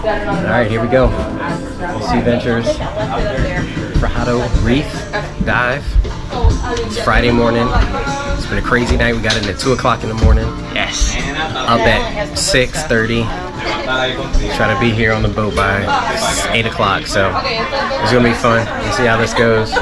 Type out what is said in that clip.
Alright, here we go. Sea Ventures Fajardo Reef Dive. It's Friday morning. It's been a crazy night. We got in at 2 o'clock in the morning. Yes. Up at 6:30. Try to be here on the boat by 8 o'clock. So it's gonna be fun. We'll see how this goes.